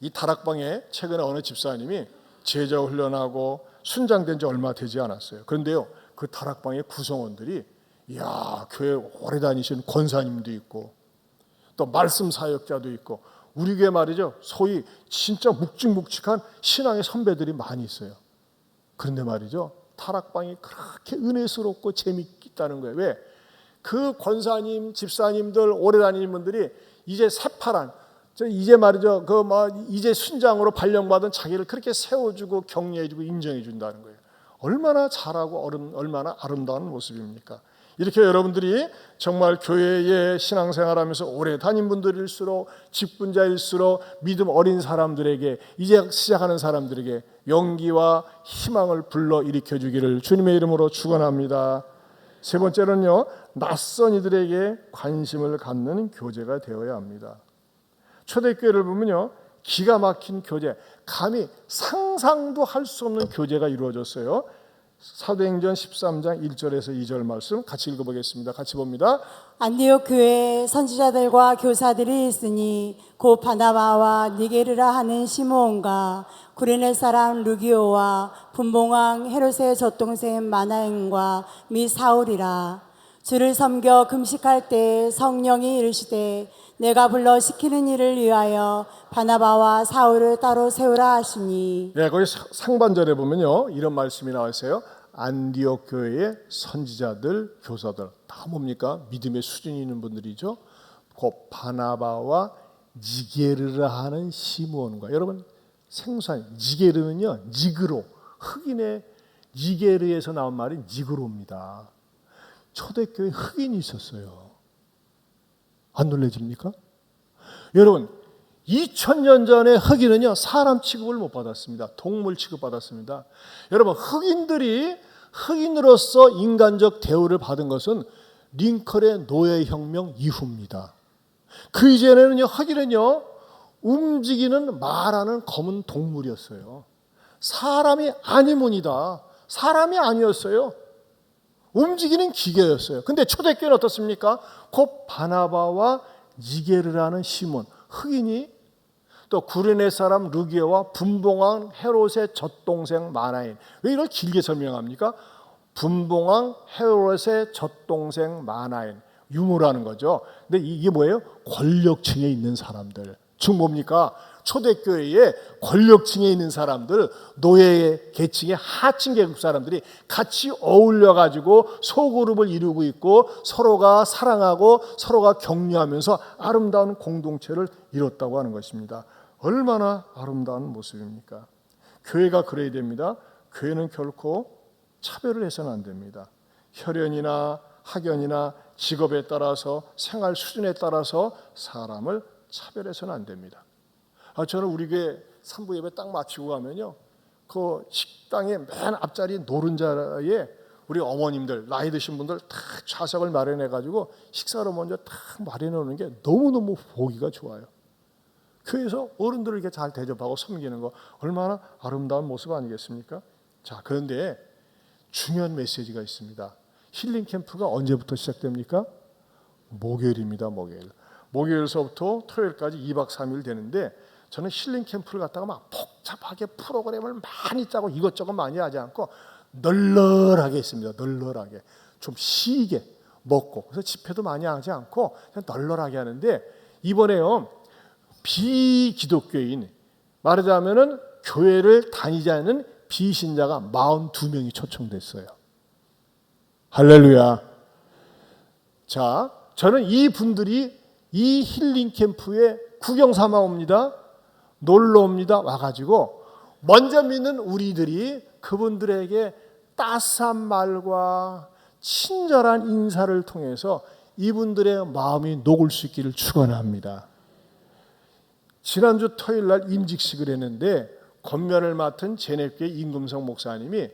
이 다락방에 최근에 어느 집사님이 제자 훈련하고 순장된 지 얼마 되지 않았어요. 그런데요 그 다락방의 구성원들이 교회 오래 다니신 권사님도 있고 또 말씀 사역자도 있고 우리 교회 말이죠 소위 진짜 묵직묵직한 신앙의 선배들이 많이 있어요. 그런데 말이죠 다락방이 그렇게 은혜스럽고 재미있다는 거예요. 왜? 그 권사님, 집사님들, 오래 다니는 분들이 이제 새파란, 이제 말이죠, 이제 순장으로 발령받은 자기를 그렇게 세워주고 격려해주고 인정해준다는 거예요. 얼마나 잘하고 얼마나 아름다운 모습입니까? 이렇게 여러분들이 정말 교회에 신앙생활하면서 오래 다닌 분들일수록, 직분자일수록, 믿음 어린 사람들에게, 이제 시작하는 사람들에게 용기와 희망을 불러 일으켜 주기를 주님의 이름으로 축원합니다. 세 번째는요, 낯선 이들에게 관심을 갖는 교제가 되어야 합니다. 초대교회를 보면요, 기가 막힌 교제, 감히 상상도 할 수 없는 교제가 이루어졌어요. 사도행전 13장 1절에서 2절 말씀 같이 읽어보겠습니다. 같이 봅니다. 안디옥 교회에 선지자들과 교사들이 있으니 곧 바나바와 니게르라 하는 시므온과 구레네 사람 루기오와 분봉왕 헤롯의 젖동생 마나엔과 미 사울이라. 주를 섬겨 금식할 때 성령이 이르시되 내가 불러 시키는 일을 위하여 바나바와 사울을 따로 세우라 하시니. 네, 거기 상반절에 보면요, 이런 말씀이 나와 있어요. 안디옥 교회의 선지자들, 교사들 다 뭡니까? 믿음의 수준이 있는 분들이죠. 곧 바나바와 니게르라 하는 시므온과, 여러분 생소한 니게르는요, 니그로, 흑인의 니게르에서 나온 말이 니그로입니다. 초대교회 흑인이 있었어요. 안 놀라집니까? 여러분 2000년 전에 흑인은요, 사람 취급을 못 받았습니다. 동물 취급 받았습니다. 여러분 흑인들이 흑인으로서 인간적 대우를 받은 것은 링컨의 노예혁명 이후입니다. 그 이전에는요, 흑인은요, 움직이는 말하는 검은 동물이었어요. 사람이 아니문이다. 사람이 아니었어요. 움직이는 기계였어요. 근데 초대교회는 어떻습니까? 곧 바나바와 니게르라는 시몬, 흑인이, 또 구레네 사람 루기오와 분봉왕 헤롯의 젖동생 마나인. 왜 이걸 길게 설명합니까? 분봉왕 헤롯의 젖동생 마나인, 유무라는 거죠. 근데 이게 뭐예요? 권력층에 있는 사람들. 즉 뭡니까? 초대교회에 권력층에 있는 사람들, 노예 계층의 하층 계급 사람들이 같이 어울려가지고 소그룹을 이루고 있고 서로가 사랑하고 서로가 격려하면서 아름다운 공동체를 이뤘다고 하는 것입니다. 얼마나 아름다운 모습입니까? 교회가 그래야 됩니다. 교회는 결코 차별을 해서는 안 됩니다. 혈연이나 학연이나 직업에 따라서 생활 수준에 따라서 사람을 차별해서는 안 됩니다. 저는 우리 교회 3부 예배 딱 마치고 가면요, 그 식당의 맨 앞자리 노른자에 우리 어머님들, 나이 드신 분들 다 좌석을 마련해 가지고 식사로 먼저 딱 마련해 놓는 게 너무너무 보기가 좋아요. 교회에서 어른들을 이렇게 잘 대접하고 섬기는 거 얼마나 아름다운 모습 아니겠습니까? 자, 그런데 중요한 메시지가 있습니다. 힐링 캠프가 언제부터 시작됩니까? 목요일입니다. 목요일서부터 토요일까지 2박 3일 되는데, 저는 힐링 캠프를 갔다가 막 복잡하게 프로그램을 많이 짜고 이것저것 많이 하지 않고 널널하게 있습니다. 널널하게 좀 쉬게 먹고, 그래서 집회도 많이 하지 않고 그냥 널널하게 하는데, 이번에요, 비기독교인, 말하자면은 교회를 다니지 않는 비신자가 42명이 초청됐어요. 할렐루야. 자, 저는 이 분들이 이 힐링 캠프에 구경 삼아 옵니다. 놀러 옵니다. 와가지고 먼저 믿는 우리들이 그분들에게 따스한 말과 친절한 인사를 통해서 이분들의 마음이 녹을 수 있기를 축원합니다. 지난주 토요일 날 임직식을 했는데, 권면을 맡은 제네교회 임금성 목사님이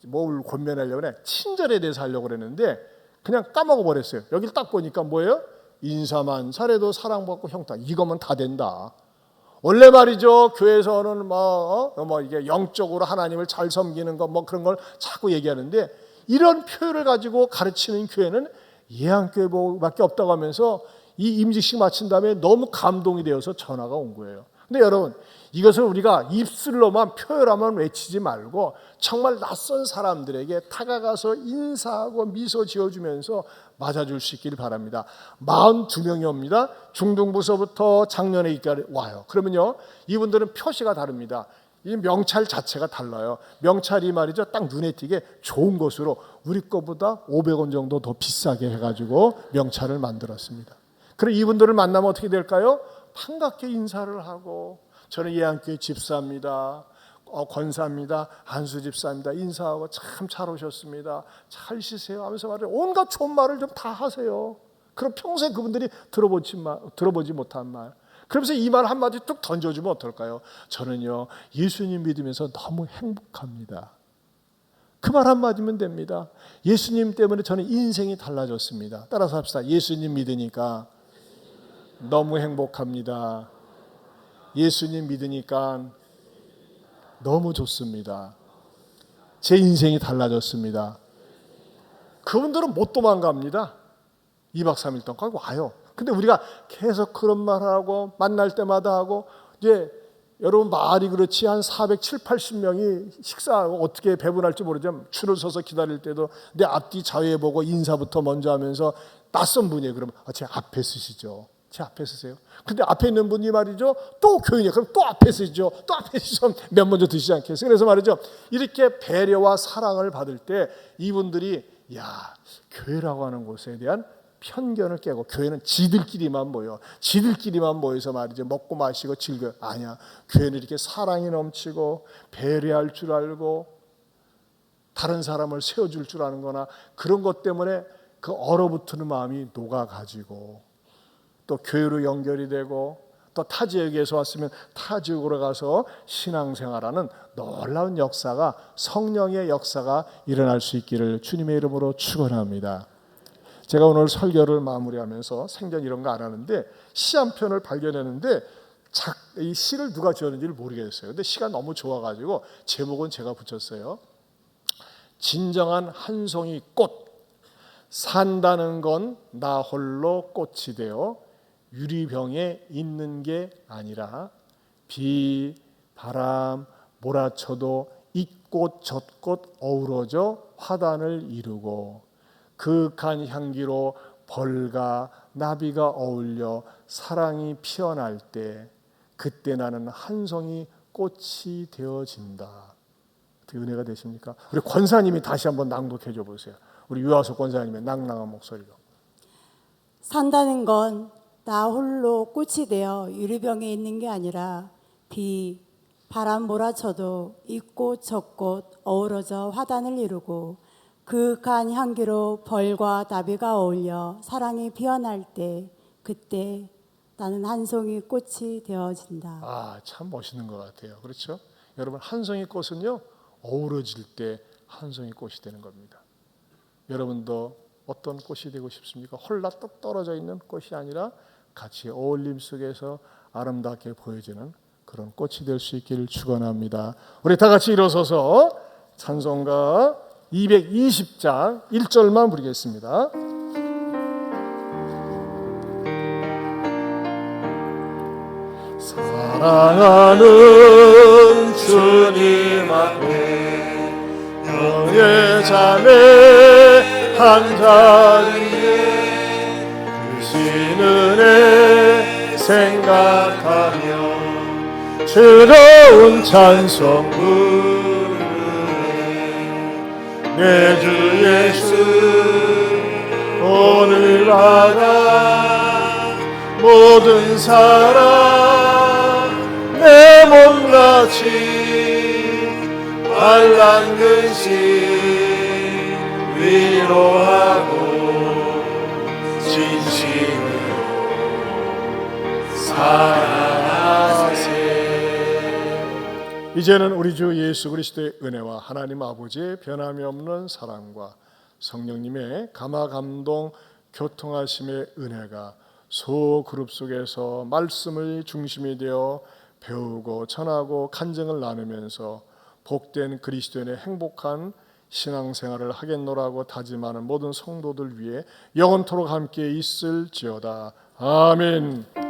뭘 권면하려고 그래, 친절에 대해서 하려고 그랬는데 그냥 까먹어 버렸어요. 여기를 딱 보니까 뭐예요? 인사만 잘해도 사랑받고 형타, 이거면 다 된다. 원래 말이죠, 교회에서는 이게 영적으로 하나님을 잘 섬기는 거 그런 걸 자꾸 얘기하는데, 이런 표현을 가지고 가르치는 교회는 예한교회밖에 없다고 하면서 이 임직식 마친 다음에 너무 감동이 되어서 전화가 온 거예요. 근데 여러분, 이것을 우리가 입술로만 표현하면 외치지 말고 정말 낯선 사람들에게 다가가서 인사하고 미소 지어주면서 맞아줄 수 있기를 바랍니다. 42명이 옵니다. 중등부서부터 작년에 있까지 와요. 그러면요, 이분들은 표시가 다릅니다. 이 명찰 자체가 달라요. 명찰이 말이죠, 딱 눈에 띄게 좋은 것으로 우리 거보다 500원 정도 더 비싸게 해가지고 명찰을 만들었습니다. 그럼 이분들을 만나면 어떻게 될까요? 반갑게 인사를 하고, 저는 예안교회 집사입니다, 권사입니다, 한수 집사입니다, 인사하고 참 잘 오셨습니다, 잘 쉬세요 하면서 말해요. 온갖 좋은 말을 좀 다 하세요. 그럼 평생 그분들이 들어보지 못한 말, 그러면서 이 말 한마디 뚝 던져주면 어떨까요? 저는요, 예수님 믿으면서 너무 행복합니다. 그 말 한마디면 됩니다. 예수님 때문에 저는 인생이 달라졌습니다. 따라서 합시다. 예수님 믿으니까 너무 행복합니다. 예수님 믿으니까 너무 좋습니다. 제 인생이 달라졌습니다. 그분들은 못 도망갑니다. 2박 3일 동안 와요. 근데 우리가 계속 그런 말하고 만날 때마다 하고, 이제 여러분 말이 그렇지 한 470, 80명이 식사하고 어떻게 배분할지 모르지만 줄을 서서 기다릴 때도 내 앞뒤 자외 보고 인사부터 먼저 하면서, 낯선 분이에요. 그러면 제 앞에 쓰시죠. 제 앞에 쓰세요. 근데 앞에 있는 분이 말이죠, 또 교인이에요. 그럼 또 앞에 쓰시죠. 또 앞에 쓰시면 맨 먼저 드시지 않겠어요? 그래서 말이죠, 이렇게 배려와 사랑을 받을 때 이분들이, 야, 교회라고 하는 곳에 대한 편견을 깨고, 교회는 지들끼리만 모여, 지들끼리만 모여서 말이죠, 먹고 마시고 즐겨. 아니야, 교회는 이렇게 사랑이 넘치고 배려할 줄 알고 다른 사람을 세워줄 줄 아는 거나, 그런 것 때문에 그 얼어붙는 마음이 녹아가지고 또 교회로 연결이 되고, 또 타 지역에서 왔으면 타 지역으로 가서 신앙생활하는 놀라운 역사가, 성령의 역사가 일어날 수 있기를 주님의 이름으로 축원합니다. 제가 오늘 설교를 마무리하면서 생전 이런 거 안 하는데 시 한 편을 발견했는데, 이 시를 누가 지었는지를 모르겠어요. 근데 시가 너무 좋아가지고 제목은 제가 붙였어요. 진정한 한 송이 꽃, 산다는 건 나 홀로 꽃이 되어 유리병에 있는 게 아니라, 비, 바람, 몰아쳐도 이 꽃 저 꽃 어우러져 화단을 이루고, 그윽한 향기로 벌과 나비가 어울려 사랑이 피어날 때, 그때 나는 한 송이 꽃이 되어진다. 어떻게 은혜가 되십니까? 우리 권사님이 다시 한번 낭독해 줘 보세요. 우리 유아석 권사님의 낭랑한 목소리로. 산다는 건 나 홀로 꽃이 되어 유리병에 있는 게 아니라, 비, 바람 몰아쳐도 이 꽃 저 꽃 어우러져 화단을 이루고, 그윽한 향기로 벌과 나비가 어울려 사랑이 피어날 때, 그때 나는 한 송이 꽃이 되어진다. 아, 참 멋있는 것 같아요. 그렇죠? 여러분, 한 송이 꽃은요, 어우러질 때 한 송이 꽃이 되는 겁니다. 여러분도 어떤 꽃이 되고 싶습니까? 홀라떡 떨어져 있는 꽃이 아니라 같이 어울림 속에서 아름답게 보여지는 그런 꽃이 될 수 있기를 축원합니다. 우리 다 같이 일어서서 찬송가 220장 1절만 부르겠습니다. 사랑하는 주님 앞에 영의 자매 한 자리에 주신 은혜 생각하며 즐거운 찬송 부르네. 내 주 예수 오늘마다 모든 사람 내 몸같이 말랐는 심 위로하고 진심으로 사랑하세. 이제는 우리 주 예수 그리스도의 은혜와 하나님 아버지의 변함이 없는 사랑과 성령님의 감화감동 교통하심의 은혜가 소그룹 속에서 말씀의 중심이 되어 배우고 전하고 간증을 나누면서 복된 그리스도인의 행복한 신앙생활을 하겠노라고 다짐하는 모든 성도들 위해 영원토록 함께 있을지어다. 아멘.